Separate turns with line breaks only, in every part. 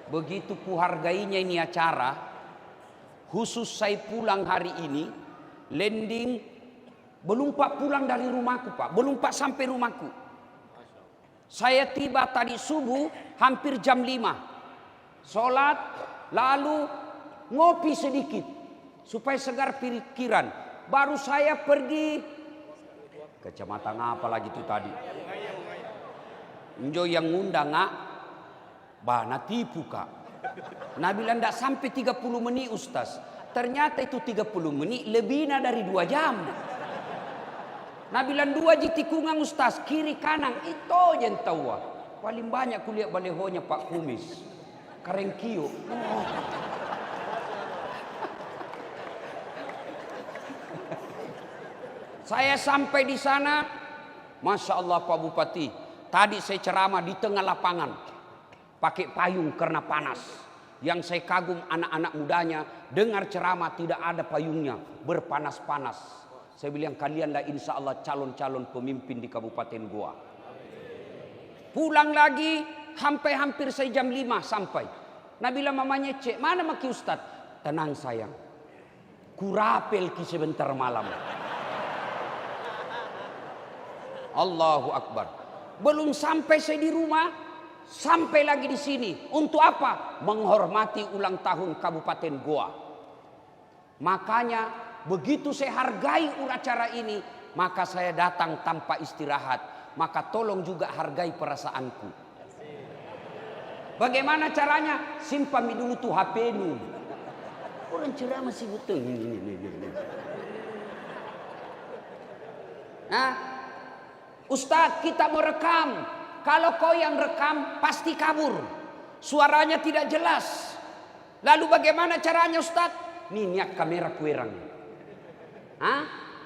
Begitu kuhargainya ini acara, khusus saya pulang hari ini, landing, belum pak pulang dari rumahku pak, belum pak sampai rumahku. Saya tiba tadi subuh hampir jam 5, sholat, lalu ngopi sedikit, supaya segar pikiran. Baru saya pergi, kecamatan apa lagi itu tadi? Enjo yang ngundang Bana tipu kak. Nah bilang tidak sampai 30 menit Ustaz. Ternyata itu 30 menit lebih dari 2 jam. Nah bilang 2 tikungan Ustaz, kiri kanan itu yang tahu. Paling banyak kulihat balehonya Pak Kumis. Karengkio. Saya sampai di sana, Masya Allah Pak Bupati. Tadi saya ceramah di tengah lapangan. Pakai payung karena panas. Yang saya kagum anak-anak mudanya, dengar ceramah tidak ada payungnya, berpanas-panas. Saya bilang kalianlah insya Allah calon-calon pemimpin di Kabupaten Goa. Pulang lagi hampir saya jam 5 sampai. Nah bilang mamanya Cek, mana maki Ustad? Tenang sayang, kurapel ki sebentar malam. Allahu Akbar. Belum sampai saya di rumah, sampai lagi di sini. Untuk apa? Menghormati ulang tahun Kabupaten Goa. Makanya begitu saya hargai acara ini, maka saya datang tanpa istirahat. Maka tolong juga hargai perasaanku. Bagaimana caranya? Simpan dulu tuh HP-nu. Orang ceramah masih betul. Nah, Ustadz kita mau rekam. Kalau kau yang rekam pasti kabur. Suaranya tidak jelas. Lalu bagaimana caranya Ustadz? Nih niat kamera kuerang.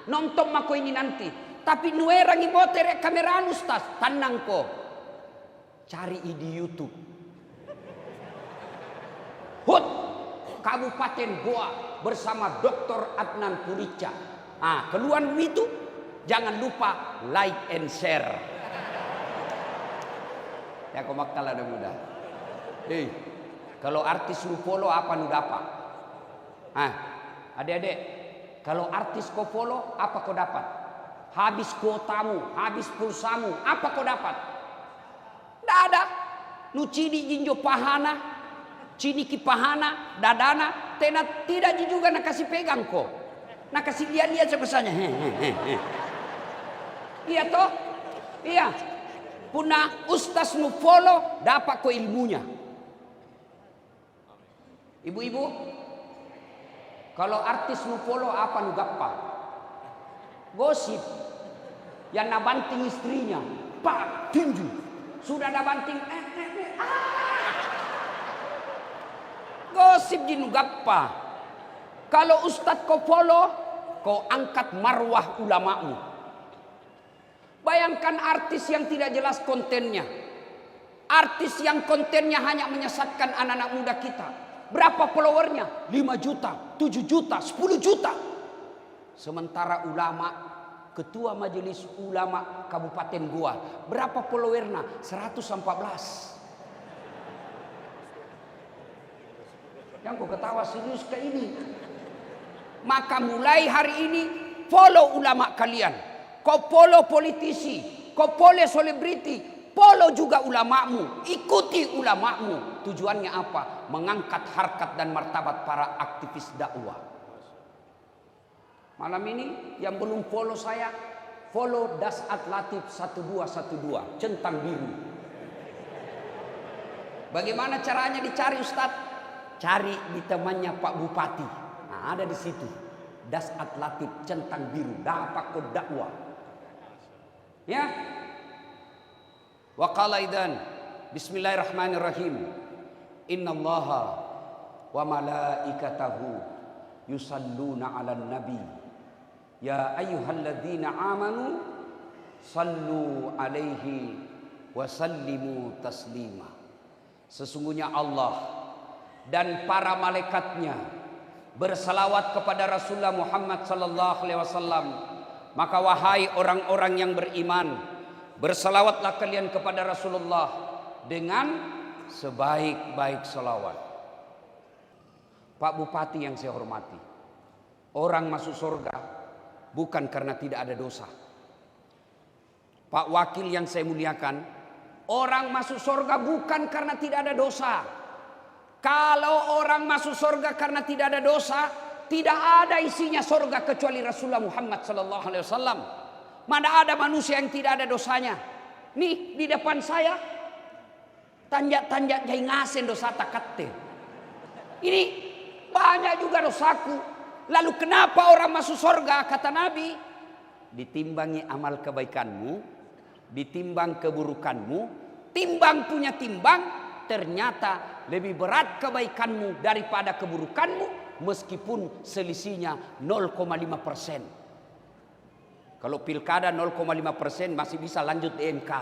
Nonton mako ini nanti. Tapi nuerang ibotere kamera Ustadz. Tenang kok. Cari di YouTube. Hut Kabupaten Goa bersama Dr. Adnan Purica. Keluar itu jangan lupa like and share. Ya kau maktal ada muda. Kalau artis lu follow apa nu dapat? Adik-adik, kalau artis kau follow apa kau dapat? Habis kuotamu, habis pulsamu, apa kau dapat? Tidak ada. Nu cini jinjo pahana, cini ki pahana, dadana, tidak juga nak kasih pegang kau. Nak kasih lihat-lihat sebesarnya. Iya toh? Iya. Punah ustaz nu follow dapat ko ilmunya. Ibu-ibu, kalau artis nu follow apa nu gappa? Gosip. Yang nabanting istrinya, pak tinju. Sudah nabanting Gosip di nu gappa. Kalau ustaz ko follow, kau angkat marwah ulamamu. Bayangkan artis yang tidak jelas kontennya. Artis yang kontennya hanya menyesatkan anak-anak muda kita. Berapa followernya? 5 juta, 7 juta, 10 juta. Sementara ulama, ketua majelis ulama Kabupaten Goa, berapa followernya? 114. Yang kau ketawa serius ke ini? Maka mulai hari ini follow ulama kalian. Kau follow politisi, kau follow selebriti, follow juga ulamamu, ikuti ulamamu. Tujuannya apa? Mengangkat harkat dan martabat para aktivis dakwah. Malam ini yang belum follow saya, follow Dasat Latif 1212, centang biru. Bagaimana caranya dicari Ustadz? Cari di temannya Pak Bupati. Ada di situ. Dasat Latif centang biru, dapat kod dakwah. Ya. Wa qala idzan bismillahirrahmanirrahim. Innallaha wa malaikatahu yusalluna 'alan nabi. Ya ayyuhalladzina amanu sallu 'alaihi wa sallimu taslima. Sesungguhnya Allah dan para malaikatnya bersalawat kepada Rasulullah Muhammad sallallahu alaihi wasallam. Maka wahai orang-orang yang beriman, bersalawatlah kalian kepada Rasulullah dengan sebaik-baik selawat. Pak Bupati yang saya hormati, orang masuk surga bukan karena tidak ada dosa. Pak Wakil yang saya muliakan, orang masuk surga bukan karena tidak ada dosa. Kalau orang masuk surga karena tidak ada dosa, tidak ada isinya surga kecuali Rasulullah Muhammad sallallahu alaihi wasallam. Mana ada manusia yang tidak ada dosanya? Nih di depan saya tanjak-tanjak jai ngasen dosa takatte. Ini banyak juga dosaku. Lalu kenapa orang masuk surga? Kata Nabi, ditimbangi amal kebaikanmu, ditimbang keburukanmu, timbang punya timbang, ternyata lebih berat kebaikanmu daripada keburukanmu, meskipun selisihnya 0,5%. Kalau pilkada 0,5% masih bisa lanjut di MK.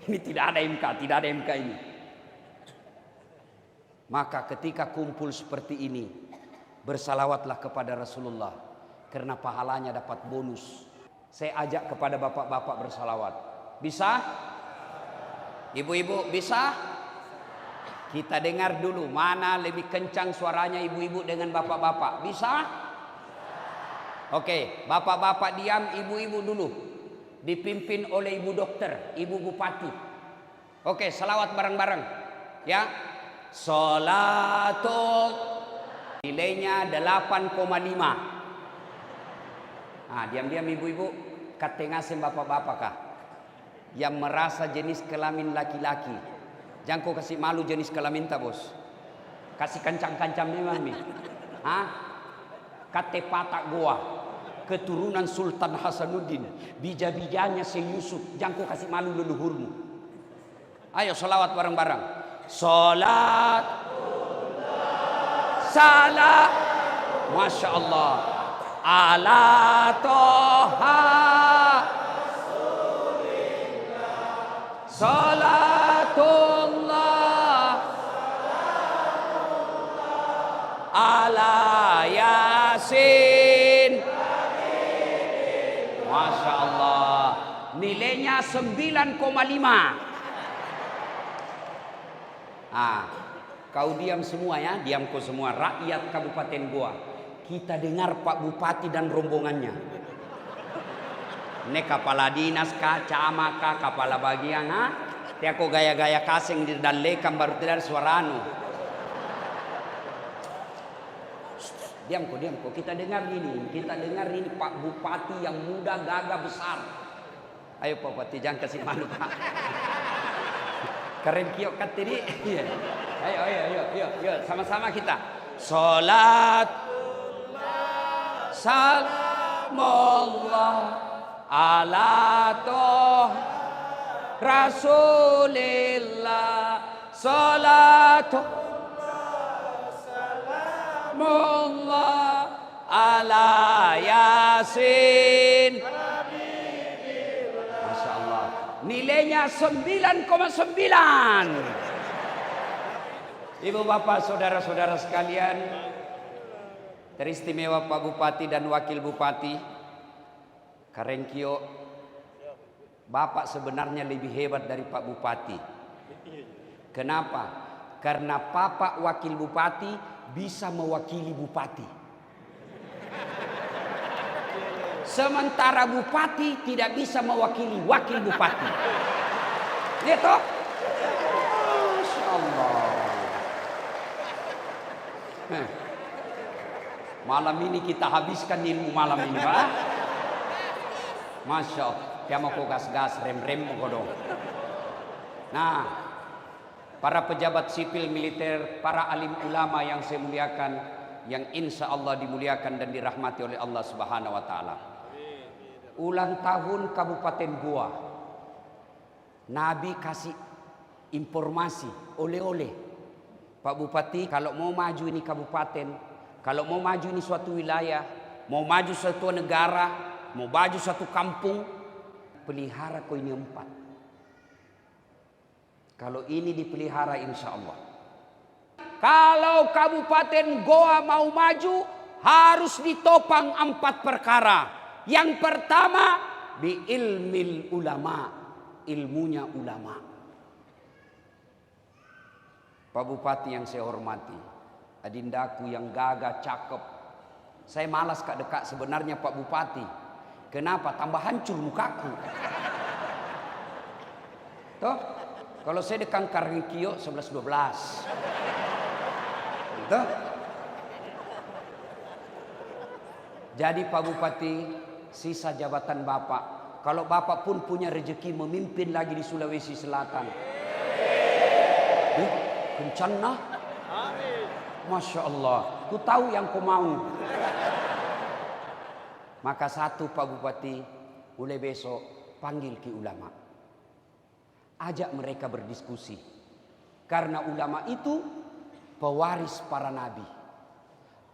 Ini tidak ada MK, tidak ada MK ini. Maka ketika kumpul seperti ini, bersalawatlah kepada Rasulullah, karena pahalanya dapat bonus. Saya ajak kepada bapak-bapak bersalawat. Bisa? Ibu-ibu bisa? Kita dengar dulu mana lebih kencang suaranya ibu-ibu dengan bapak-bapak. Bisa? Oke, bapak-bapak diam, ibu-ibu dulu. Dipimpin oleh ibu dokter, ibu bupati. Oke, salawat bareng-bareng. Ya. Salatul nilainya 8,5. Nah, diam-diam ibu-ibu, katengasin bapak-bapak kah? Yang merasa jenis kelamin laki-laki. Jangan kau kasih malu jenis kelamin tak bos. Kasih kancang-kancang memang nih. Hah? Kate patak goa. Keturunan Sultan Hasanuddin. Bija-bijanya Syekh Yusuf. Jangan kau kasih malu leluhurmu. Ayo salawat bareng-bareng. Salat. Salat. Masya Allah. Ala toha. Salatullah ala Yasin. Masya Allah. Nilainya 9,5. Kau diam semua ya. Diam kau semua. Rakyat Kabupaten Goa. Kita dengar Pak Bupati dan rombongannya. Ini kepala dinas kah, camat kah, kepala bagian Tiako gaya-gaya kasing di dalekan baru tidak suaranu. Diam kok. Kita dengar ini Pak Bupati yang muda, gagah, besar. Ayo Pak Bupati, jangan kasih malu Pak. Keren kiok kat tadi. Ayo, sama-sama kita. Salat, salamullah ala Rasulillah, salatu salamullah ala Yasin. Masya Allah. Nilainya 9,9. Ibu bapak saudara-saudara sekalian, teristimewa Pak Bupati dan Wakil Bupati Karengkio, Bapak sebenarnya lebih hebat dari Pak Bupati. Kenapa? Karena Bapak Wakil Bupati bisa mewakili Bupati. Sementara Bupati tidak bisa mewakili Wakil Bupati. Lihat toh? Masya Allah. Malam ini kita habiskan ilmu malam ini, Pak. Masya Allah. Tiama ko gas-gas, rem-rem mo ko dong. Nah, para pejabat sipil militer, para alim ulama yang saya muliakan, yang insya Allah dimuliakan dan dirahmati oleh Allah Subhanahu Wa Taala. Ulang tahun Kabupaten Goa, Nabi kasih informasi oleh-oleh. Pak Bupati, kalau mau maju ini kabupaten, kalau mau maju ini suatu wilayah, mau maju suatu negara, mau maju suatu kampung, pelihara kau ini 4. Kalau ini dipelihara insya Allah. Kalau Kabupaten Goa mau maju, harus ditopang 4 perkara. Yang pertama, bi ilmil ulama, ilmunya ulama. Pak Bupati yang saya hormati, adindaku yang gagah, cakep. Saya malas kak dekat sebenarnya Pak Bupati. Kenapa? Tambah hancur mukaku. Toh, kalau saya dekat Karengkio 11-12. Toh? Jadi Pak Bupati, sisa jabatan Bapak. Kalau Bapak pun punya rezeki memimpin lagi di Sulawesi Selatan. Kencana. Masya Allah. Ku tahu yang ku mau. Maka satu Pak Bupati, mulai besok panggil ki ulama. Ajak mereka berdiskusi. Karena ulama itu pewaris para nabi.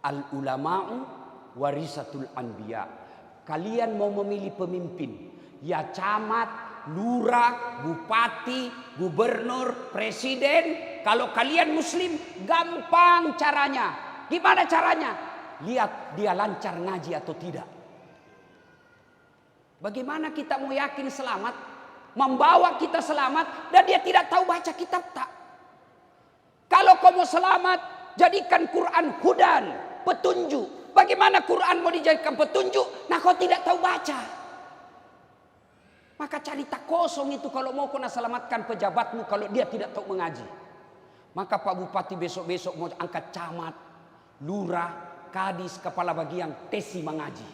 Al ulama'u warisatul anbiya. Kalian mau memilih pemimpin, ya camat, lurah, bupati, gubernur, presiden. Kalau kalian muslim, gampang caranya. Gimana caranya? Lihat dia lancar ngaji atau tidak. Bagaimana kita mau yakin selamat, membawa kita selamat, dan dia tidak tahu baca kitab tak? Kalau kau mau selamat, jadikan Quran hudan, petunjuk. Bagaimana Quran mau dijadikan petunjuk? Nah kau tidak tahu baca. Maka cari tak kosong itu kalau mau kau nak selamatkan pejabatmu kalau dia tidak tahu mengaji. Maka Pak Bupati besok-besok mau angkat camat, lurah, kadis, kepala bagian, tesi mengaji.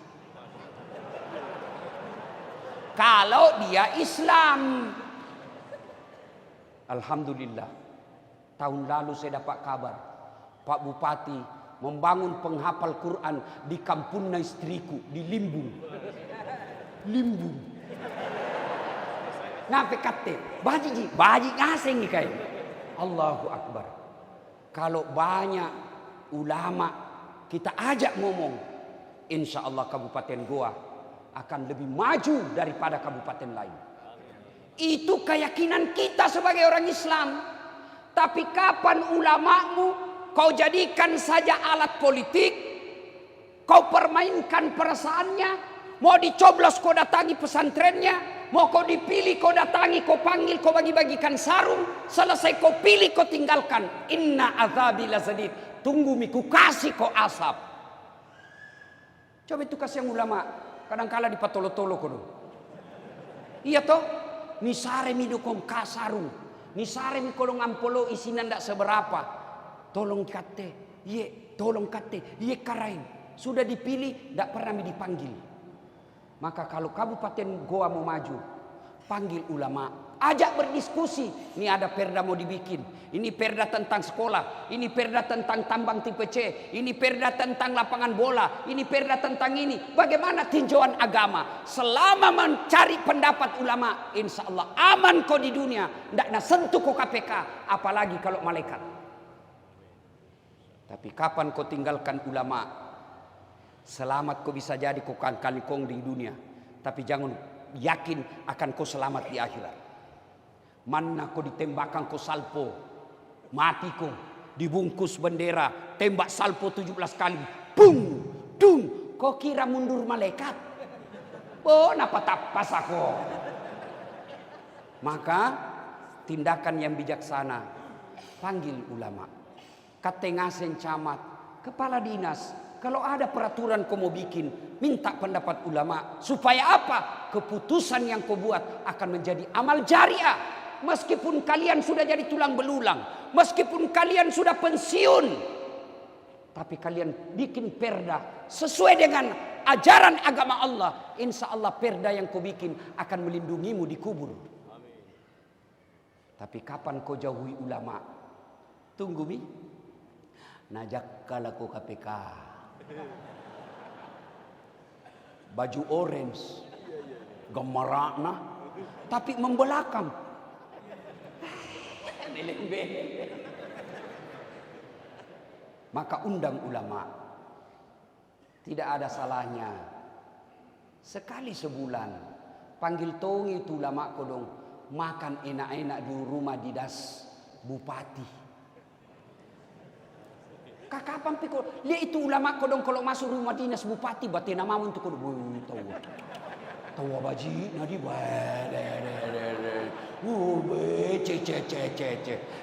Kalau dia Islam. Alhamdulillah. Tahun lalu saya dapat kabar. Pak Bupati membangun penghafal Quran di kampungnya istriku. Di Limbung. Limbung. Ngapain kate? Baji ngaseng nih kayak. Allahu Akbar. Kalau banyak ulama kita ajak ngomong. Insya Allah Kabupaten Goa akan lebih maju daripada kabupaten lain. Itu keyakinan kita sebagai orang Islam. Tapi kapan ulamamu kau jadikan saja alat politik, kau permainkan perasaannya, mau dicoblos kau datangi pesantrennya, mau kau dipilih kau datangi, kau panggil, kau bagi-bagikan sarung, selesai kau pilih kau tinggalkan. Inna azabi lazadid. Tunggu miku kasih kau asap. Coba itu kasih yang ulama. Kadang-kala di patolo-tolo kono. Iya toh? Misare mi dukong kasarung. Misare mi kolong ampolo isinan ndak seberapa. Tolong kate, ye, tolong kate, ye karain. Sudah dipilih, ndak pernah mi dipanggil. Maka kalau Kabupaten Goa mau maju, panggil ulama. Ajak berdiskusi. Ini ada perda mau dibikin. Ini perda tentang sekolah. Ini perda tentang tambang tipe C. Ini perda tentang lapangan bola. Ini perda tentang ini. Bagaimana tinjauan agama? Selama mencari pendapat ulama, insya Allah aman kau di dunia. Tidak nak sentuh kau KPK. Apalagi kalau malaikat. Tapi kapan kau tinggalkan ulama? Selamat kau bisa jadi kau kangkong di dunia. Tapi jangan yakin akan kau selamat di akhirat. Mana kau ditembakkan kau salpo, mati kau dibungkus bendera, tembak salpo 17 kali, bung, dung, kau kira mundur malaikat? Oh, napa tapas aku? Maka tindakan yang bijaksana, panggil ulama, katengasen camat, kepala dinas. Kalau ada peraturan kau mau bikin, minta pendapat ulama. Supaya apa? Keputusan yang kau buat akan menjadi amal jariah. Meskipun kalian sudah jadi tulang belulang, meskipun kalian sudah pensiun, tapi kalian bikin perda sesuai dengan ajaran agama Allah. Insya Allah perda yang kau bikin akan melindungimu di kubur. Amin. Tapi kapan kau jauhi ulama? Tunggu mi. Najak kalaku KPK. Baju orange, gemerana, tapi membelakang. Maka undang ulama. Tidak ada salahnya sekali sebulan panggil tongi itu ulama kodong makan enak-enak di rumah dinas bupati. Kapan pikir dia itu ulama kodong kalau masuk rumah dinas bupati batin nama untuk kodong tahu baji nadi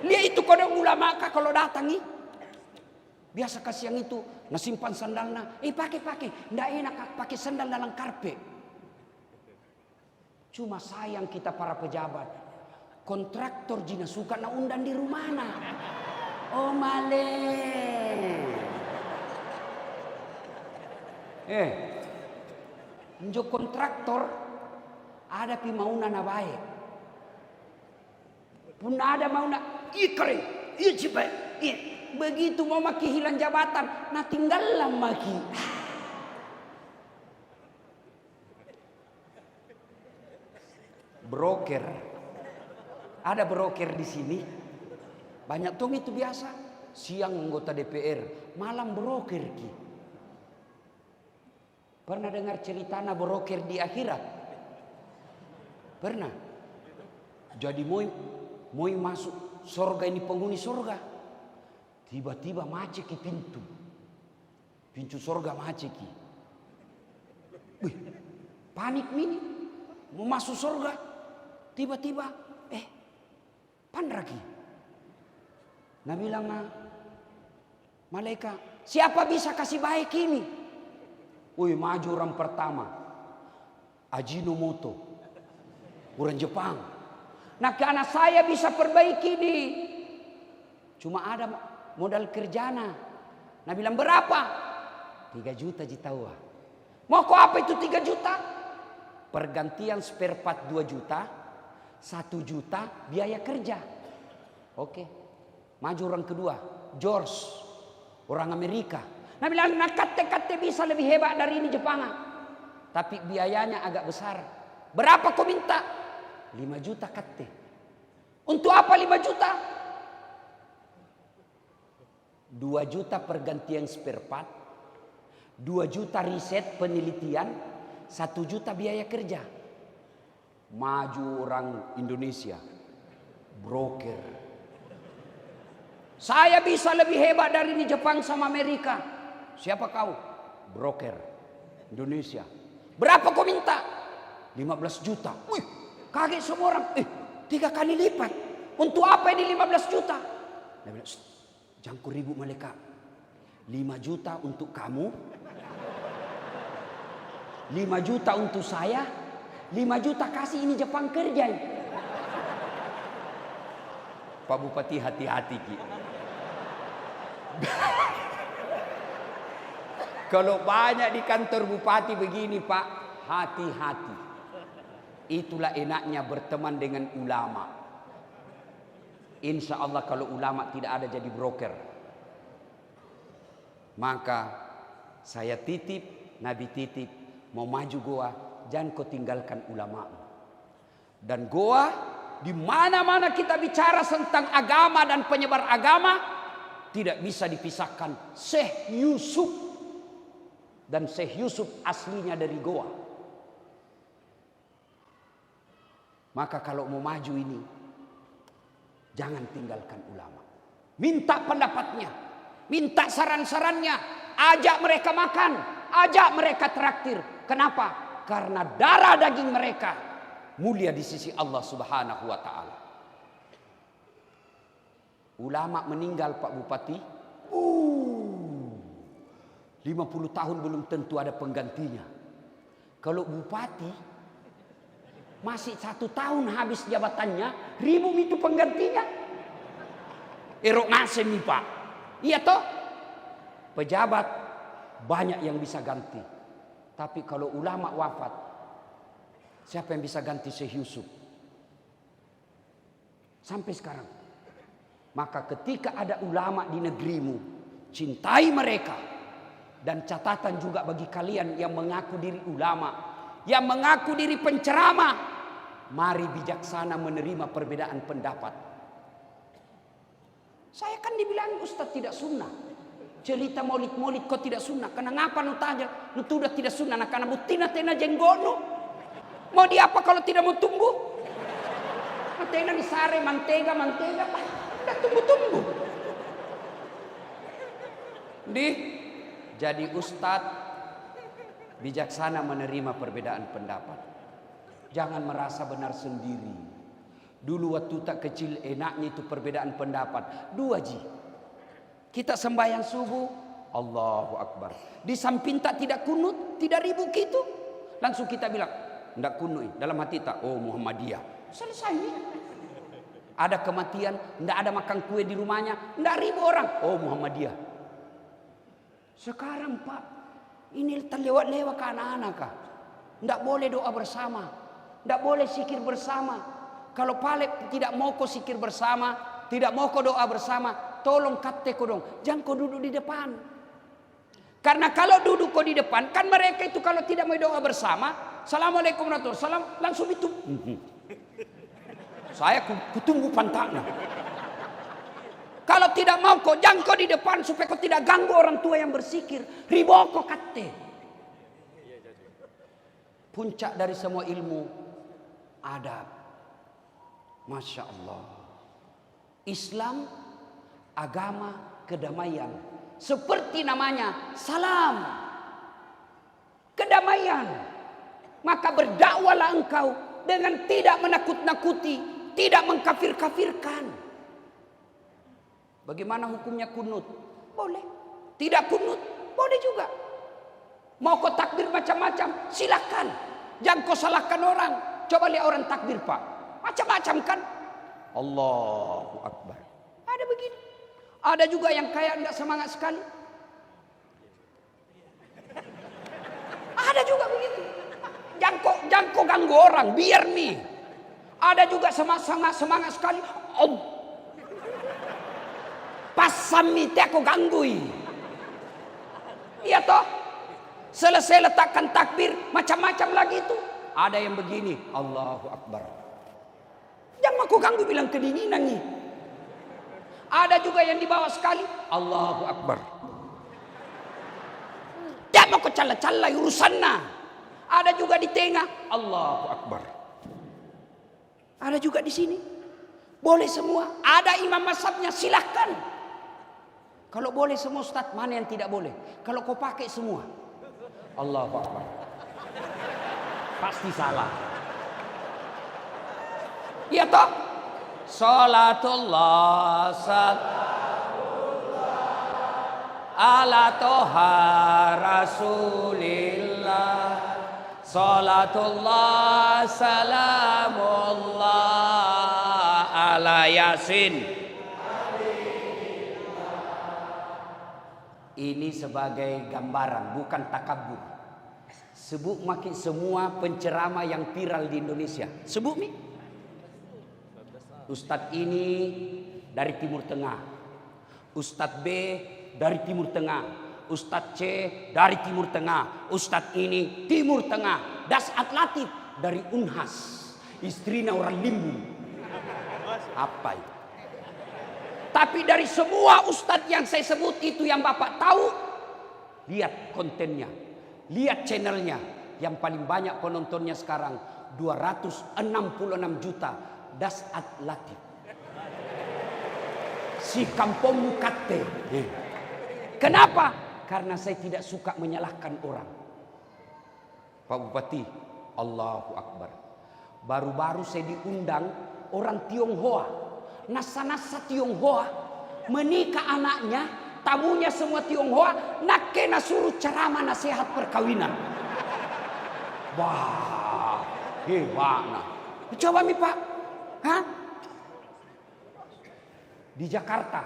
Lihat itu kodok ulama kah kalau datang nih. Biasa kasih yang itu, nasimpan sandalnya. Pakai. Nggak enak pakai sandal dalam karpet. Cuma sayang kita para pejabat. Kontraktor jina suka na undang di rumah na. Oh male. Njo kontraktor ada pi mauna na baik. Pun ada mauna keren. Iya cipa. Begitu mau maki hilang jabatan, nah tinggallah maki. Broker. Ada broker di sini. Banyak tong itu biasa. Siang anggota DPR, malam broker ki. Pernah dengar ceritana broker di akhirat? Pernah. Jadi mau masuk surga ini penghuni surga. Tiba-tiba macet ki pintu. Pintu surga macet ki. Wih, panik mini. Mau masuk surga. Tiba-tiba pandraki. Nah bilang malaikat, siapa bisa kasih baik ini? Wih, maju orang pertama. Ajinomoto. Orang Jepang. Nah karena saya bisa perbaiki ini. Cuma ada modal kerjana. Nah bilang berapa? 3 juta jitawa. Mau kok apa itu 3 juta? Pergantian spare part 2 juta. 1 juta biaya kerja. Oke. Maju orang kedua. George. Orang Amerika. Nah bilang kate bisa lebih hebat dari ini Jepang. Tapi biayanya agak besar. Berapa kau minta? 5 juta kate. Untuk apa 5 juta? 2 juta pergantian spare part. 2 juta riset penelitian. 1 juta biaya kerja. Maju orang Indonesia. Broker. Saya bisa lebih hebat dari di Jepang sama Amerika. Siapa kau? Broker. Indonesia. Berapa kau minta? 15 juta. Wih, kaget semua orang. 3 kali lipat. Untuk apa ini 15 juta? Dia bilang, jangan ribut malaikat. 5 juta untuk kamu. 5 juta untuk saya. 5 juta kasih ini Jepang kerja. Pak Bupati hati-hati Ki. Kalau banyak di kantor bupati begini Pak, hati-hati. Itulah enaknya berteman dengan ulama. Insya Allah kalau ulama tidak ada jadi broker. Maka saya titip, Nabi titip, mau maju goa, jangan kau tinggalkan ulama. Dan goa, di mana-mana kita bicara tentang agama dan penyebar agama, tidak bisa dipisahkan Syekh Yusuf. Dan Syekh Yusuf aslinya dari Goa. Maka kalau mau maju ini, jangan tinggalkan ulama. Minta pendapatnya, minta saran-sarannya, ajak mereka makan, ajak mereka traktir. Kenapa? Karena darah daging mereka mulia di sisi Allah Subhanahu wa taala. Ulama meninggal Pak Bupati. 50 tahun belum tentu ada penggantinya. Kalau bupati masih 1 tahun habis jabatannya, ribu itu penggantinya. Erok ngasem nih Pak. Iya toh? Pejabat banyak yang bisa ganti. Tapi kalau ulama wafat, siapa yang bisa ganti Syekh Yusuf? Sampai sekarang. Maka ketika ada ulama di negerimu, cintai mereka. Dan catatan juga bagi kalian yang mengaku diri ulama, yang mengaku diri penceramah, mari bijaksana menerima perbedaan pendapat. Saya kan dibilang Ustaz tidak sunnah. Cerita maulid-maulid kau tidak sunnah. Karena ngapa nu tanya? Nu sudah tidak sunnah. Nah, karena butina tena jenggono. Mau di apa kalau tidak mau tumbuh? Tena disare mantega. Udah tumbuh-tumbuh. Jadi Ustadz bijaksana menerima perbedaan pendapat. Jangan merasa benar sendiri. Dulu waktu tak kecil enaknya itu perbedaan pendapat. 2 ji. Kita sembahyang subuh, Allahu Akbar. Di samping tak tidak kunut, tidak ribut gitu. Langsung kita bilang, tidak kunut. Dalam hati tak, oh Muhammadiyah. Selesai nih. Ada kematian, tidak ada makan kue di rumahnya, tidak ribut orang. Oh Muhammadiyah. Sekarang Pak, ini terlewat-lewat ke anak-anak kah? Tidak boleh doa bersama. Tidak boleh zikir bersama. Kalau palek tidak mau kau zikir bersama, tidak mau kau doa bersama, tolong kate kau dong, jangan kau duduk di depan. Karena kalau duduk kau di depan, kan mereka itu kalau tidak mau doa bersama, Assalamualaikum warahmatullahi wabarakatuh, langsung itu. Saya kutunggu pantaknya. Kalau tidak mau kau, jangan kau di depan supaya kau tidak ganggu orang tua yang berzikir. Ribo kau kate. Puncak dari semua ilmu, adab. Masya Allah. Islam agama kedamaian. Seperti namanya, salam. Kedamaian. Maka berdakwalah engkau dengan tidak menakut-nakuti, tidak mengkafir-kafirkan. Bagaimana hukumnya kunut? Boleh. Tidak kunut? Boleh juga. Mau kau takbir macam-macam? Silakan. Jangan kau salahkan orang. Coba lihat orang takbir Pak. Macam-macam kan? Allahu Akbar. Ada begini. Ada juga yang kayak enggak semangat sekali. Ada juga begitu. Jangan kau ganggu orang, biar nih. Ada juga semangat sekali. Pasam nih, aku ganggui. Iya toh? Selesai letakkan takbir, macam-macam lagi itu. Ada yang begini, Allahu Akbar. Jangan aku ganggu bilang kedinginan nih. Ada juga yang di bawah sekali, Allahu Akbar. Jangan aku cala-cala urusannya. Ada juga di tengah, Allahu Akbar. Ada juga di sini. Boleh semua. Ada imam mazhabnya, silahkan. Kalau boleh semua Ustaz, mana yang tidak boleh? Kalau kau pakai semua, Allahu Akbar. Pasti salah. Iya toh? Salatullah salamullah ala toha rasulillah. Salatullah salamullah ala yasin. Ini sebagai gambaran, bukan takabur. Sebut makin semua penceramah yang viral di Indonesia. Sebut nih. Ustadz ini dari Timur Tengah. Ustadz B dari Timur Tengah. Ustadz C dari Timur Tengah. Ustadz ini Timur Tengah. Dasat Latif dari Unhas. Istrinya orang Limbu. Apa itu? Tapi dari semua ustadz yang saya sebut itu yang Bapak tahu, lihat kontennya, lihat channelnya. Yang paling banyak penontonnya sekarang 266 juta. Dasat Latif. Si kampung kate. Kenapa? Karena saya tidak suka menyalahkan orang. Pak Bupati, Allahu Akbar. Baru-baru saya diundang orang Tionghoa. Nasa-nasa Tionghoa menikah anaknya, tamunya semua Tionghoa, nak kena suruh ceramah nasihat perkawinan. Wah, hebat. Coba nih Pak, hah? Di Jakarta,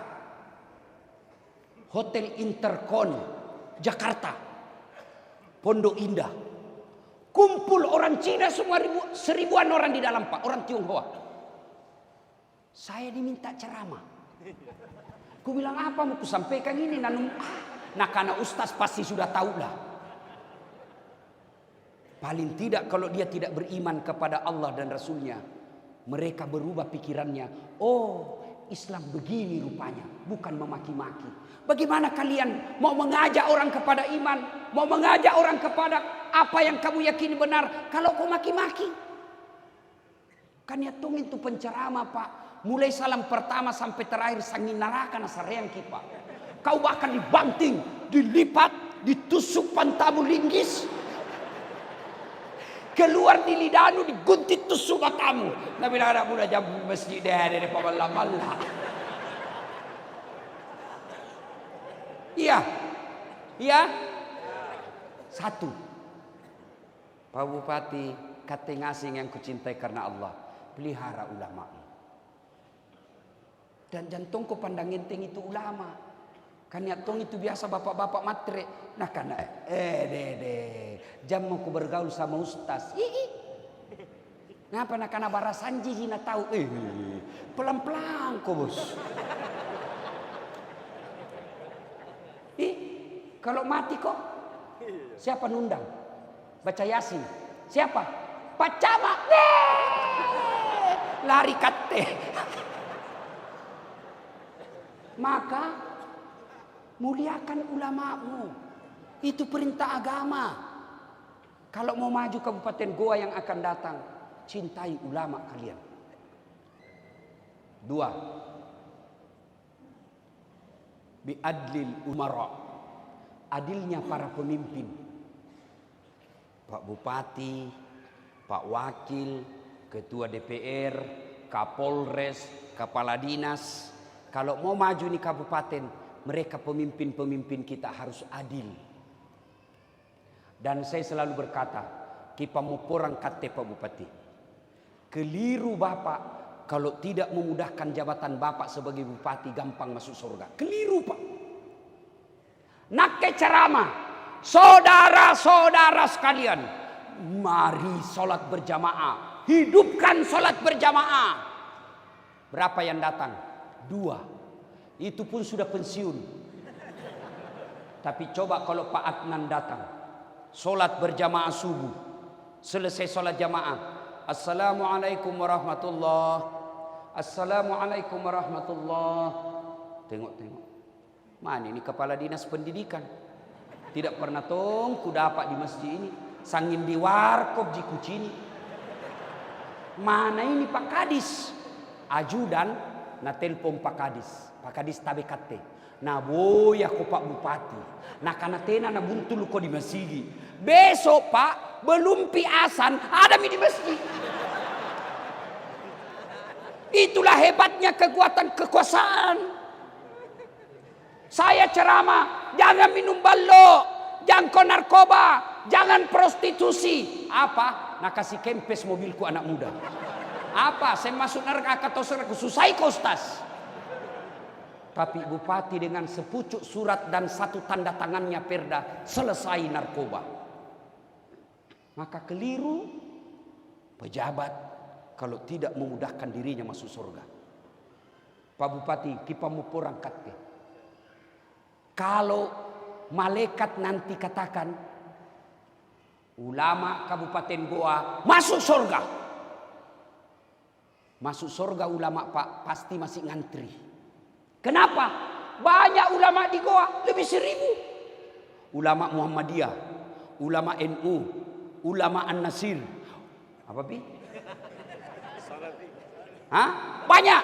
Hotel Intercon Jakarta, Pondok Indah, kumpul orang Cina semua, seribuan orang di dalam Pak, orang Tionghoa. Saya diminta ceramah. Ku bilang apa mau ku sampaikan ini nanum. Nah karena ustaz pasti sudah tahu dah. Paling tidak kalau dia tidak beriman kepada Allah dan Rasulnya, mereka berubah pikirannya. Oh, Islam begini rupanya, bukan memaki-maki. Bagaimana kalian mau mengajak orang kepada iman, mau mengajak orang kepada apa yang kamu yakini benar, kalau kau maki-maki? Kan ya tung itu penceramah Pak, mulai salam pertama sampai terakhir sangin neraka nasareang Pak. Kau bahkan dibanting, dilipat, ditusuk pantamu linggis. Keluar di lidahmu diguntit tusuk matamu. Nabi anak muda jam masjid dari pamalah. Iya. Iya. Satu. Pak Bupati, kate ngasing yang kucintai karena Allah. Pelihara ulama. Dan jantungku pandang enteng itu ulama. Kan tong itu biasa bapak-bapak matre. Nah karena jam mau ku bergaul sama ustaz. Ngapa nak karena barasan jiji na tahu. Pelan-pelan kok bos. Kalau mati kok siapa nundang? Baca Yasin. Siapa? Pak Camat. Lari kate. Maka muliakan ulamamu. Itu perintah agama. Kalau mau maju Kabupaten Goa yang akan datang, cintai ulama kalian. 2. Biadlil umara. Adilnya para pemimpin. Pak Bupati, Pak Wakil, Ketua DPR, Kapolres, Kepala Dinas. Kalau mau maju nih kabupaten, mereka pemimpin-pemimpin kita harus adil. Dan saya selalu berkata, kita mau porang kate Pak Bupati. Keliru Bapak kalau tidak memudahkan jabatan Bapak sebagai Bupati gampang masuk surga. Keliru Pak. Nake ceramah, saudara-saudara sekalian, mari sholat berjamaah. Hidupkan sholat berjamaah. Berapa yang datang? 2. Itu pun sudah pensiun. Tapi coba kalau Pak Adnan datang, sholat berjamaah subuh, selesai sholat jamaah, assalamualaikum warahmatullah, assalamualaikum warahmatullah. Tengok-tengok, mana ini kepala dinas pendidikan? Tidak pernah tong ku dapat di masjid ini. Sangin di warkop di kucini. Mana ini Pak Kadis? Ajudan na telpon Pak Kadis. Pak Kadis tabe kate. Na boya ko Pak Bupati. Na kanatena na buntul ko di masjid. Besok Pak belum piasan ada di masjid. Itulah hebatnya kekuatan kekuasaan. Saya ceramah, jangan minum balok, jangan narkoba, jangan prostitusi. Apa? Nak kasih kempes mobilku anak muda. Apa? Saya masuk neraka atau surga? Susah kostas. Tapi Bupati dengan sepucuk surat dan satu tanda tangannya perda selesai narkoba. Maka keliru pejabat kalau tidak memudahkan dirinya masuk surga. Pak Bupati, kita mau porang kate. Kalau malaikat nanti katakan ulama Kabupaten Goa masuk surga. Masuk surga ulama Pak pasti masih ngantri. Kenapa? Banyak ulama di Goa, lebih 1000. Ulama Muhammadiyah, ulama NU, ulama An-Nasir. Apa Pi? Hah? Banyak.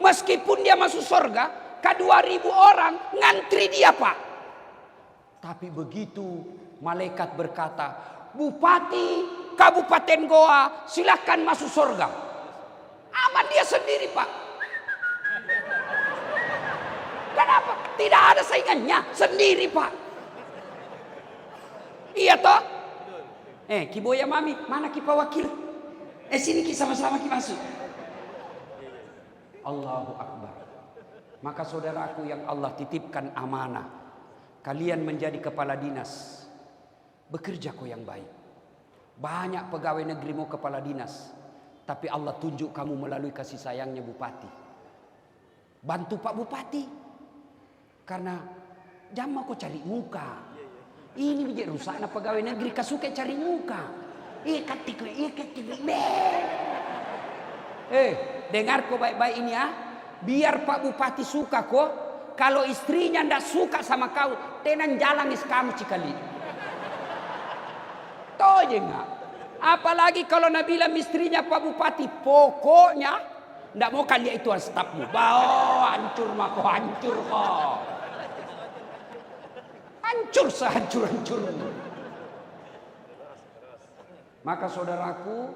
Meskipun dia masuk surga, ke 2000 orang ngantri dia Pak. Tapi begitu malaikat berkata, Bupati Kabupaten Goa silakan masuk surga. Aman dia sendiri Pak. Kenapa? Tidak ada saingannya, sendiri Pak. Iya toh? Kiboya Mami, mana kipa wakil? Sini sama-sama kita masuk. Allahu Akbar. Maka saudaraku yang Allah titipkan amanah, kalian menjadi kepala dinas, bekerja kau yang baik. Banyak pegawai negeri mau kepala dinas, tapi Allah tunjuk kamu melalui kasih sayangnya Bupati. Bantu Pak Bupati, karena jangan kau cari muka. Ini menjadi rusaknya pegawai negeri, kasuke cari muka. Dengar kau baik-baik ini ya. Biar Pak Bupati suka kok. Kalau istrinya ndak suka sama kau, tenan jalan kamu cikali. Toh aja nggak. Apalagi kalau Nabila istrinya Pak Bupati, pokoknya ndak mau kalian itu stafmu. Hancur mako, hancur kok. Hancur sehancur-hancurnya. Maka saudaraku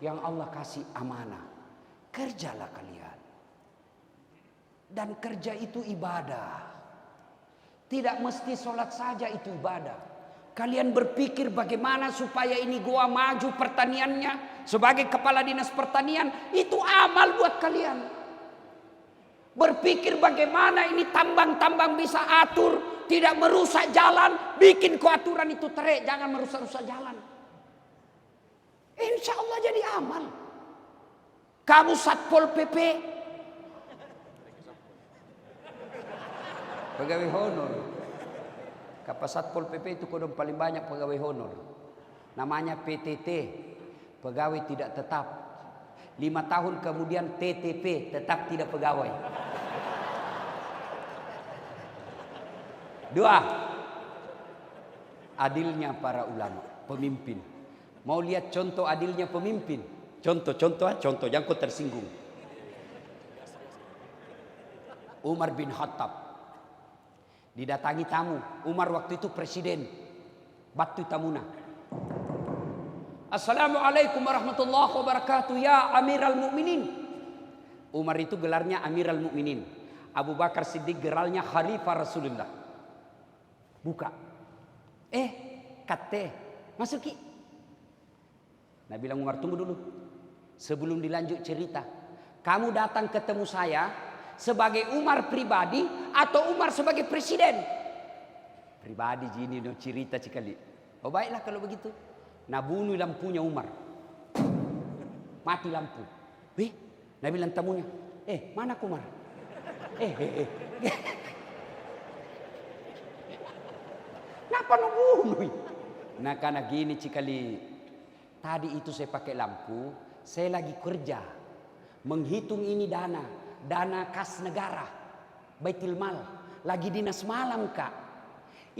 yang Allah kasih amanah, kerjalah kalian. Dan kerja itu ibadah. Tidak mesti sholat saja itu ibadah. Kalian berpikir bagaimana supaya ini gua maju pertaniannya. Sebagai kepala dinas pertanian, itu amal buat kalian. Berpikir bagaimana ini tambang-tambang bisa atur, tidak merusak jalan. Bikin keaturan itu terek, jangan merusak-rusak jalan. Insya Allah jadi amal. Kamu Satpol PP, pegawai honor. Kapal Satpol PP itu kodam paling banyak pegawai honor. Namanya PTT, pegawai tidak tetap. 5 tahun kemudian TTP, tetap tidak pegawai. 2, adilnya para ulama, pemimpin. Mau lihat contoh adilnya pemimpin? Contoh, jangan kau tersinggung. Umar bin Khattab didatangi tamu. Umar waktu itu presiden Batu Tamuna. Assalamualaikum warahmatullahi wabarakatuh ya Amiral Mukminin. Umar itu gelarnya Amiral Mukminin. Abu Bakar Siddiq gelarnya Khalifah Rasulullah. Buka. Kate, masuki. Nah bilang Umar, tunggu dulu. Sebelum dilanjut cerita, kamu datang ketemu saya sebagai Umar pribadi atau Umar sebagai presiden? Pribadi gini no cerita sekali. Oh baiklah kalau begitu. Nah bunuh lampunya Umar. Mati lampu. Nah bilang tamunya, mana Umar? Kenapa no bunuh? Nah karena gini cikali. Tadi itu saya pakai lampu, saya lagi kerja. Menghitung ini dana kas negara, Baitul Mal, lagi dinas malam Kak.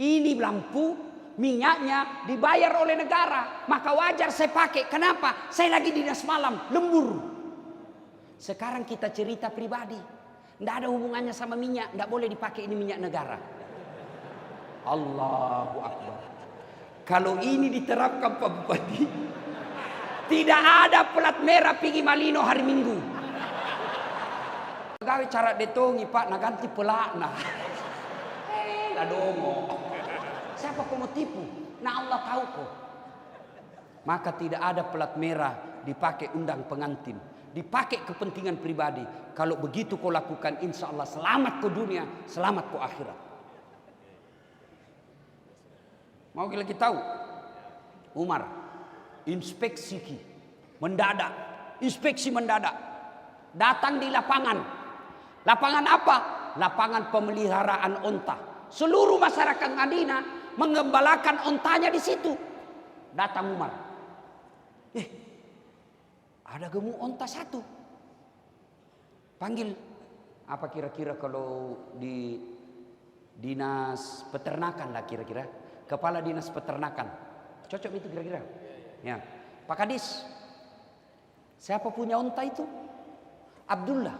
Ini lampu, minyaknya dibayar oleh negara, maka wajar saya pakai. Kenapa? Saya lagi dinas malam, lembur. Sekarang kita cerita pribadi, tidak ada hubungannya sama minyak, tidak boleh dipakai ini minyak negara. Allahu Akbar. Kalau ini diterapkan Pak Bupati, tidak ada plat merah pergi Malino hari Minggu. Pegawai cara detongi Pak, nak ganti pelak nah. Ladongo. Siapa kau mau tipu? Nah Allah tahu kok. Maka tidak ada plat merah dipakai undang pengantin, dipakai kepentingan pribadi. Kalau begitu kau lakukan, insya Allah selamat ke dunia, selamat ke akhirat. Mau lagi tahu? Umar inspeksi mendadak, inspeksi mendadak. Datang di lapangan. Lapangan apa? Lapangan pemeliharaan onta. Seluruh masyarakat Madinah mengembalakan ontanya di situ. Datang Umar. Ada gemuk onta satu. Panggil. Apa kira-kira kalau di dinas peternakan lah kira-kira. Kepala dinas peternakan. Cocok itu kira-kira. Ya. Pak Kadis. Siapa punya onta itu? Abdullah.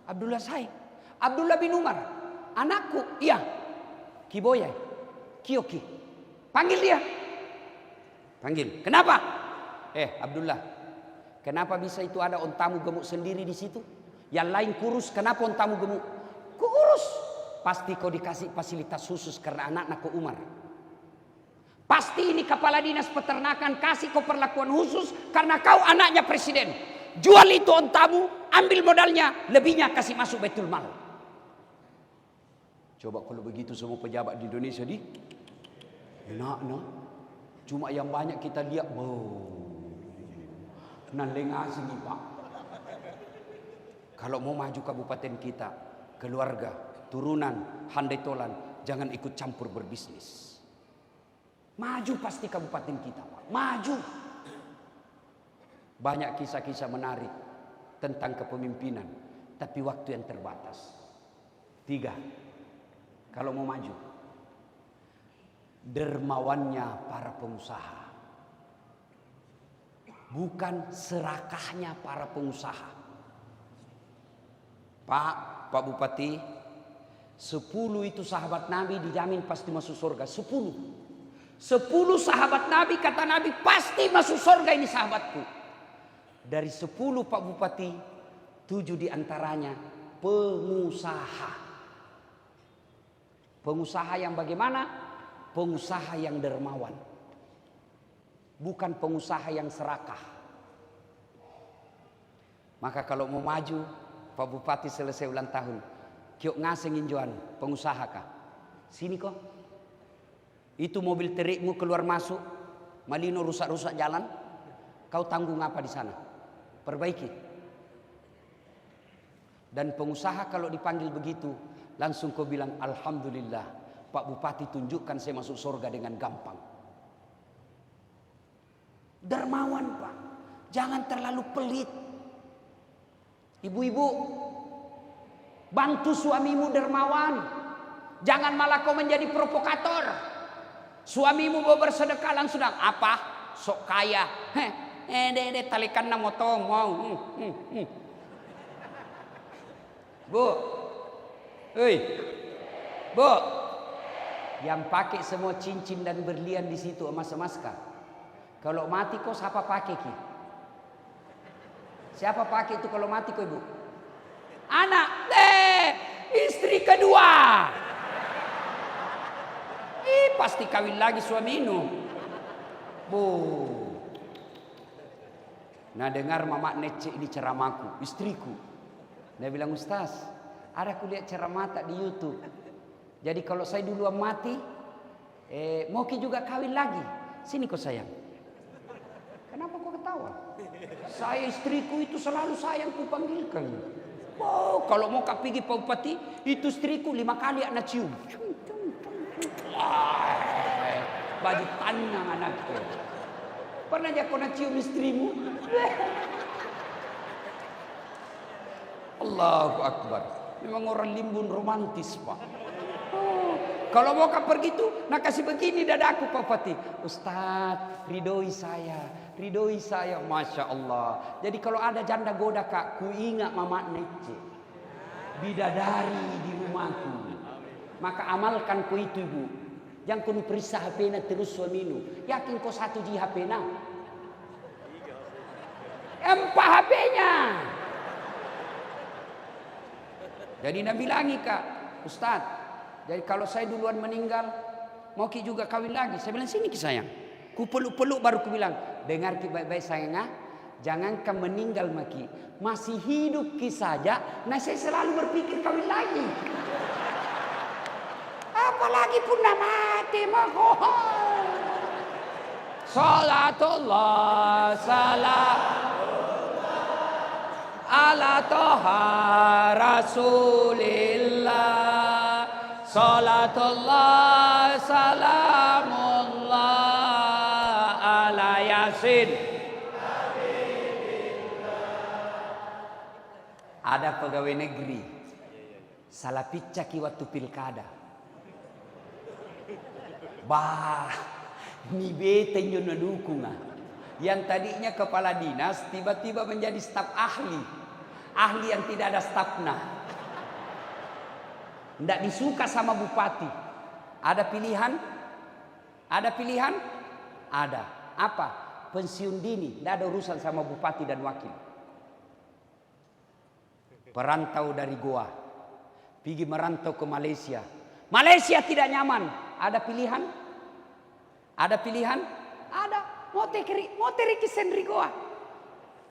Abdullah saya. Abdullah bin Umar. Anakku. Iya. Kiboya. Kiyoki. Panggil dia. Panggil. Kenapa? Abdullah. Kenapa bisa itu ada ontamu gemuk sendiri di situ? Yang lain kurus. Kenapa ontamu gemuk? Kurus. Pasti kau dikasih fasilitas khusus karena anak-anak ke Umar. Pasti ini kepala dinas peternakan kasih kau perlakuan khusus karena kau anaknya presiden. Jual itu ontamu, ambil modalnya, lebihnya kasih masuk Baitul Mal. Coba kalau begitu semua pejabat di Indonesia enak no. Cuma yang banyak kita lihat, lengas ini Pak. Kalau mau maju kabupaten kita, keluarga, turunan, handai tolan, jangan ikut campur berbisnis. Maju pasti kabupaten kita, Pak. Maju. Banyak kisah-kisah menarik tentang kepemimpinan, tapi waktu yang terbatas. 3, kalau mau maju, dermawannya para pengusaha, bukan serakahnya para pengusaha. Pak Bupati, 10 itu sahabat Nabi dijamin pasti masuk surga. 10. 10 sahabat Nabi, kata Nabi pasti masuk surga ini sahabatku. Dari 10 Pak Bupati, 7 diantaranya pengusaha. Pengusaha yang bagaimana? Pengusaha yang dermawan. Bukan pengusaha yang serakah. Maka kalau mau maju, Pak Bupati selesai ulang tahun, kiok ngasengin joan pengusaha kah? Sini kok. Itu mobil terikmu keluar masuk, Malino rusak-rusak jalan, kau tanggung apa di sana? Perbaiki. Dan pengusaha kalau dipanggil begitu, langsung kau bilang alhamdulillah, Pak Bupati tunjukkan saya masuk surga dengan gampang. Dermawan Pak, jangan terlalu pelit. Ibu-ibu, bantu suamimu dermawan. Jangan malah kau menjadi provokator. Suamimu mau bersedekah langsung apa? Sok kaya. Talikan na motong mau. Bu. Hei. Bu. Yang pakai semua cincin dan berlian di situ emas-emas kah? Kalau mati kok siapa pakai ki? Siapa pakai itu kalau mati kok ibu? Anak, istri kedua. Pasti kawin lagi suamimu. Bu. Nah dengar mama Nece ini ceramahku, istriku. Dia bilang, Ustaz, ada aku lihat ceramah tak di YouTube. Jadi kalau saya duluan mati, mau ki juga kawin lagi. Sini kau sayang. Kenapa kau ketawa? Saya istriku itu selalu sayang ku panggilkan. Oh, kalau mau kau pergi Pak Bupati, itu istriku 5 kali anak cium. Baju tanang anakku. Pernah aja kau nak cium istrimu? Allahu Akbar. Memang orang Limbun romantis Pak. Kalau mau kau pergi tuh, nak kasih begini dadaku Pak Bupati. Ustaz, ridhoi saya, Masya Allah. Jadi kalau ada janda goda kak, ku ingat mama Nece, bidadari di rumahku. Maka amalkan ku itu ibu. Jangan kau periksa HP-na terus suaminu. Yakin kau 1 G HP-na? 4 HP-nya. Jadi Nabi bilangi kak, Ustaz, jadi kalau saya duluan meninggal, mau ki juga kawin lagi. Saya bilang sini ki sayang. Ku peluk-peluk baru ku bilang, dengar ki baik-baik sayang, jangankan meninggal maki, masih hidup ki saja. Nah saya selalu berpikir kawin lagi. Apalagi pun mati mohon. Salatullah salam ala toha rasulillah. Salatullah salamullah ala yasin. Ada pegawai negeri salah picaki waktu pilkada. Bah, ni bete nyono dukung. Yang tadinya kepala dinas tiba-tiba menjadi staf ahli. Ahli yang tidak ada stafna. Tidak disuka sama bupati. Ada pilihan? Ada pilihan? Ada. Apa? Pensiun dini. Tidak ada urusan sama bupati dan wakil. Perantau dari Goa. Pergi merantau ke Malaysia. Malaysia tidak nyaman. Ada pilihan? Ada pilihan? Ada. Mau teriki sendiri Goa.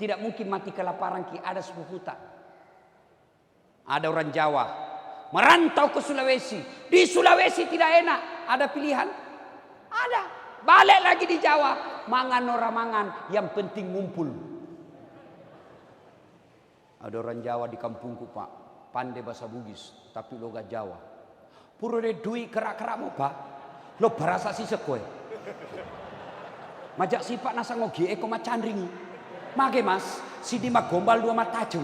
Tidak mungkin mati kelaparan ki. Ada sepupu tak. Ada orang Jawa. Merantau ke Sulawesi. Di Sulawesi tidak enak. Ada pilihan? Ada. Balik lagi di Jawa. Mangan orang mangan. Yang penting ngumpul. Ada orang Jawa di kampungku Pak. Pandai bahasa Bugis. Tapi logat Jawa. Puro de duit kerak-kerakmu Pak. Lo berasa si sekoe. Majak sifat nasa ngogi koma candringi. Mage mas. Si di gombal 2 mata jeng.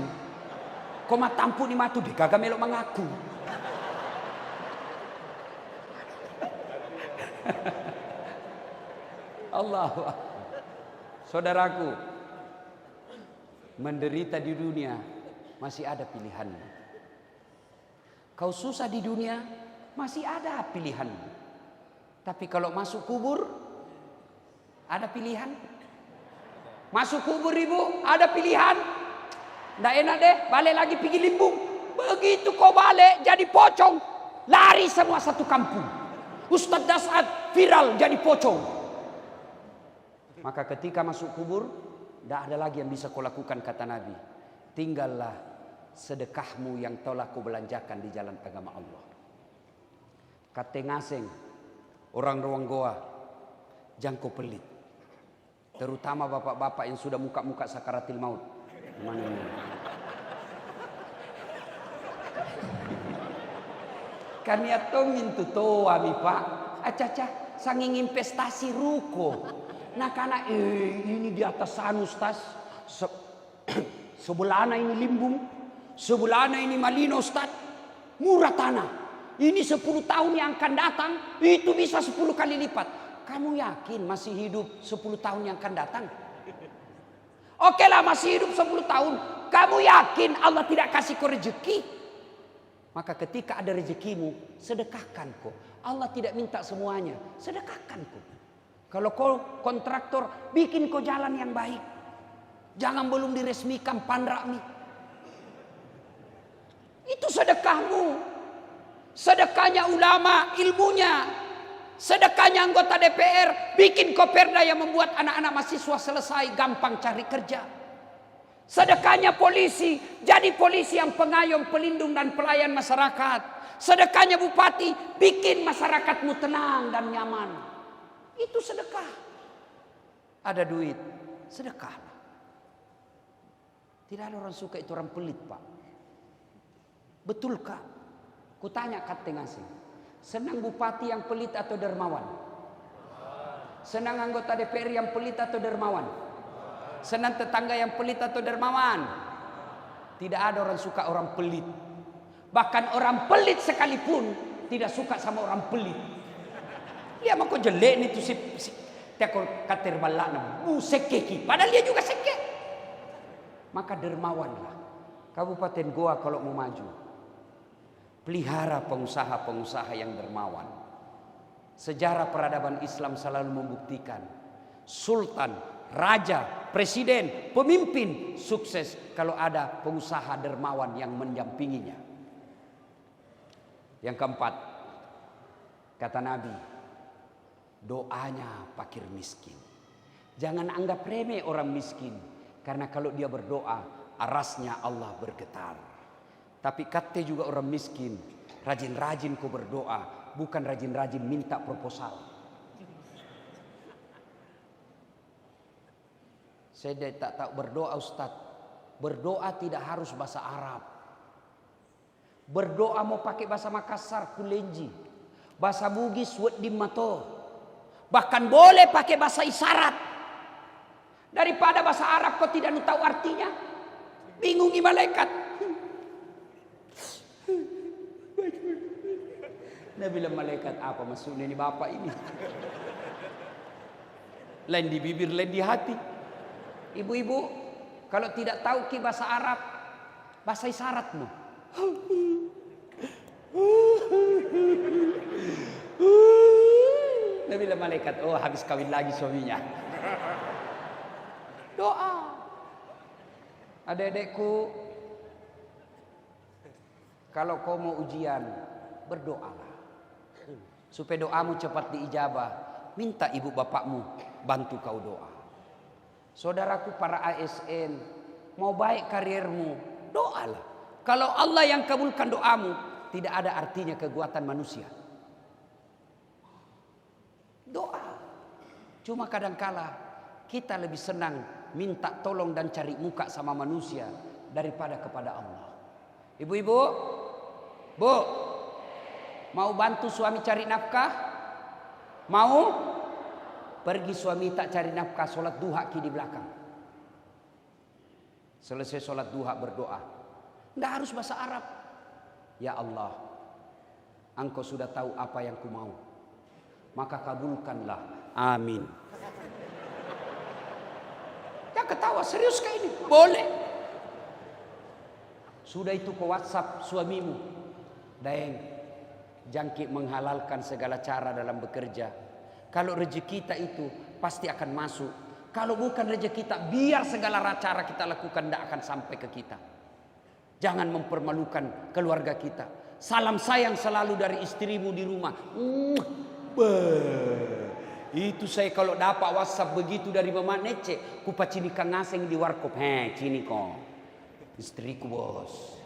Koma tampu ni matu di gagal melok mengaku. Allah. Saudaraku, menderita di dunia masih ada pilihan. Kau susah di dunia masih ada pilihan. Tapi kalau masuk kubur, ada pilihan. Masuk kubur ibu, ada pilihan. Nggak enak deh, balik lagi pergi limbung. Begitu kau balik jadi pocong, lari semua satu kampung. Ustadz Dasad viral jadi pocong. Maka ketika masuk kubur, tidak ada lagi yang bisa kau lakukan, kata Nabi. Tinggallah sedekahmu yang telah kau belanjakan di jalan agama Allah. Kata ngaseng, orang ruang goa, jangko pelit. Terutama bapak-bapak yang sudah muka-muka sakaratil maut. Mana ini? Kami atongin tu toa mi pak. Acaca sanging investasi ruko. Nah karena ini di atas sana Ustaz. Sebelana ini limbung. Sebelana ini malino Ustaz. Murah tanah. Ini 10 tahun yang akan datang. Itu bisa 10 kali lipat. Kamu yakin masih hidup 10 tahun yang akan datang? Oke lah masih hidup 10 tahun. Kamu yakin Allah tidak kasih kau rezeki? Maka ketika ada rezekimu, sedekahkan kau. Allah tidak minta semuanya, sedekahkan kau. Kalau kau kontraktor, bikin kau jalan yang baik. Jangan belum diresmikan pandrakmi. Itu sedekahmu. Sedekahnya ulama, ilmunya. Sedekahnya anggota DPR, bikin kau perda yang membuat anak-anak mahasiswa selesai gampang cari kerja. Sedekahnya polisi, jadi polisi yang pengayom, pelindung dan pelayan masyarakat. Sedekahnya bupati, bikin masyarakatmu tenang dan nyaman. Itu sedekah. Ada duit, sedekahlah. Tidak ada orang suka itu orang pelit, Pak. Betulkah? Kutanya Kate ngasih. Senang bupati yang pelit atau dermawan? Senang anggota DPR yang pelit atau dermawan? Senang tetangga yang pelit atau dermawan? Tidak ada orang suka orang pelit. Bahkan orang pelit sekalipun tidak suka sama orang pelit. Dia mah kok jelek nih tuh si tekol kater balana sekeki. Padahal dia juga sekek. Maka dermawanlah. Kabupaten Goa kalau mau maju, pelihara pengusaha-pengusaha yang dermawan. Sejarah peradaban Islam selalu membuktikan sultan, raja, presiden, pemimpin sukses kalau ada pengusaha dermawan yang mendampinginya. Yang keempat, kata Nabi, doanya fakir miskin. Jangan anggap remeh orang miskin, karena kalau dia berdoa, arasnya Allah bergetar. Tapi kata juga orang miskin, rajin-rajin kau berdoa, bukan rajin-rajin minta proposal. Saya tak tahu berdoa Ustaz. Berdoa tidak harus bahasa Arab. Berdoa mau pakai bahasa Makassar, Kulenji. Bahasa Bugis, Weddimato. Bahkan boleh pakai bahasa isyarat. Daripada bahasa Arab kau tidak tahu artinya. Bingungi malaikat. Dia bilang malaikat apa maksudnya ini bapak ini. Lain di bibir, lain di hati. Ibu-ibu, kalau tidak tahu bahasa Arab, bahasa isyaratmu. Dia bilang malaikat, oh habis kawin lagi suaminya. Doa. Adik-adikku, kalau kau mau ujian, berdoalah. Supaya doamu cepat diijabah. Minta ibu bapakmu bantu kau doa. Saudaraku para ASN, mau baik karirmu, doalah. Kalau Allah yang kabulkan doamu, tidak ada artinya kekuatan manusia. Doa. Cuma kadangkala kita lebih senang minta tolong dan cari muka sama manusia daripada kepada Allah. Ibu-ibu, Bu, mau bantu suami cari nafkah? Mau? Pergi suami tak cari nafkah, sholat duha ki di belakang. Selesai sholat duha berdoa. Tidak harus bahasa Arab. Ya Allah, Engkau sudah tahu apa yang ku mau. Maka kabulkanlah. Amin. Ya ketawa, serius kayak ini? Boleh. Sudah itu ke WhatsApp suamimu. Daeng, jangkik menghalalkan segala cara dalam bekerja. Kalau rezeki kita itu pasti akan masuk. Kalau bukan rezeki kita, biar segala cara kita lakukan tidak akan sampai ke kita. Jangan mempermalukan keluarga kita. Salam sayang selalu dari istrimu di rumah. Itu saya kalau dapat WhatsApp begitu dari Mama Nece, ku pacini kang ngaseng di warkop. Cini kok. Istriku bos.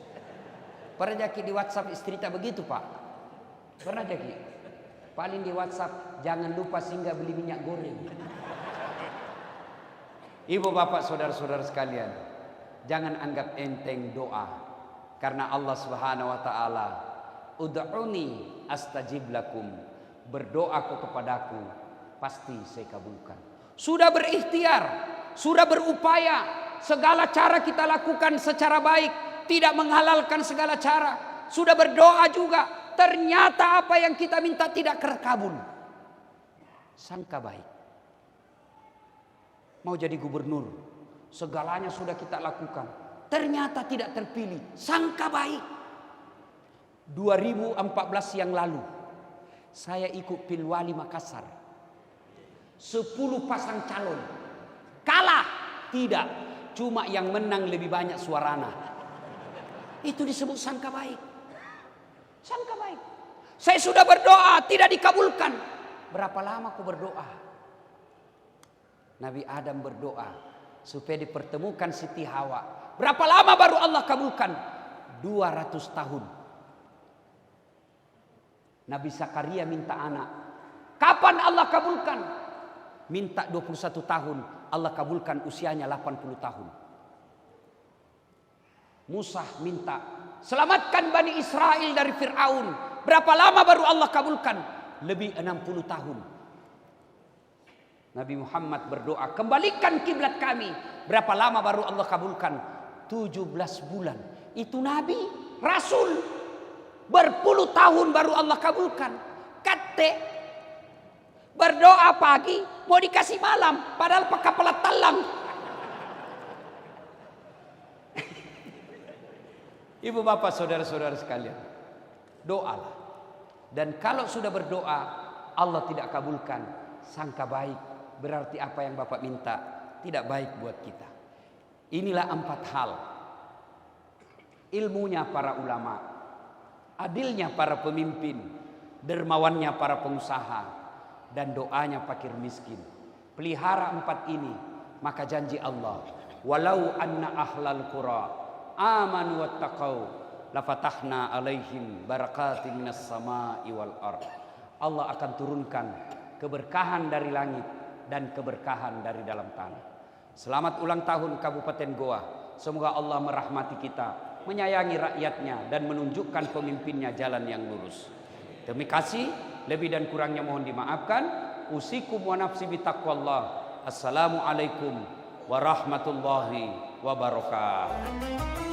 Pernah jadi di WhatsApp istri tak begitu Pak? Pernah jadi? Paling di WhatsApp, jangan lupa singgah beli minyak goreng. Ibu bapak saudara-saudara sekalian, jangan anggap enteng doa. Karena Allah Subhanahu wa taala, ud'uni astajib lakum. Berdoaku kepadaku, pasti saya kabulkan. Sudah berikhtiar, sudah berupaya, segala cara kita lakukan secara baik, tidak menghalalkan segala cara. Sudah berdoa juga, ternyata apa yang kita minta tidak terkabul. Sangka baik. Mau jadi gubernur, segalanya sudah kita lakukan, ternyata tidak terpilih. Sangka baik. 2014 yang lalu, saya ikut Pilwali Makassar. 10 pasang calon. Kalah? Tidak. Cuma yang menang lebih banyak suarana. Itu disebut sangka baik. Sangka baik. Saya sudah berdoa, tidak dikabulkan. Berapa lama aku berdoa? Nabi Adam berdoa supaya dipertemukan Siti Hawa. Berapa lama baru Allah kabulkan? 200 tahun. Nabi Zakaria minta anak. Kapan Allah kabulkan? Minta 21 tahun. Allah kabulkan usianya 80 tahun. Musa minta, selamatkan Bani Israel dari Fir'aun. Berapa lama baru Allah kabulkan? Lebih 60 tahun. Nabi Muhammad berdoa, kembalikan kiblat kami. Berapa lama baru Allah kabulkan? 17 bulan. Itu Nabi, Rasul. Berpuluh tahun baru Allah kabulkan. Kate berdoa pagi, mau dikasih malam, padahal pakai pelat talang. Ibu bapak saudara-saudara sekalian, doalah. Dan kalau sudah berdoa Allah tidak kabulkan, sangka baik. Berarti apa yang bapak minta tidak baik buat kita. Inilah 4 hal. Ilmunya para ulama, adilnya para pemimpin, dermawannya para pengusaha, dan doanya fakir miskin. Pelihara 4 ini, maka janji Allah, walau anna ahlal qura amanu wattaqau lafatahna alaihim barakatin minas sama'i wal ard. Allah akan turunkan keberkahan dari langit dan keberkahan dari dalam tanah. Selamat ulang tahun Kabupaten Goa. Semoga Allah merahmati kita, menyayangi rakyatnya, dan menunjukkan pemimpinnya jalan yang lurus. Terima kasih. Lebih dan kurangnya mohon dimaafkan. Usikum wa nafsi bitaqwallah. Assalamualaikum warahmatullahi wabarakatuh.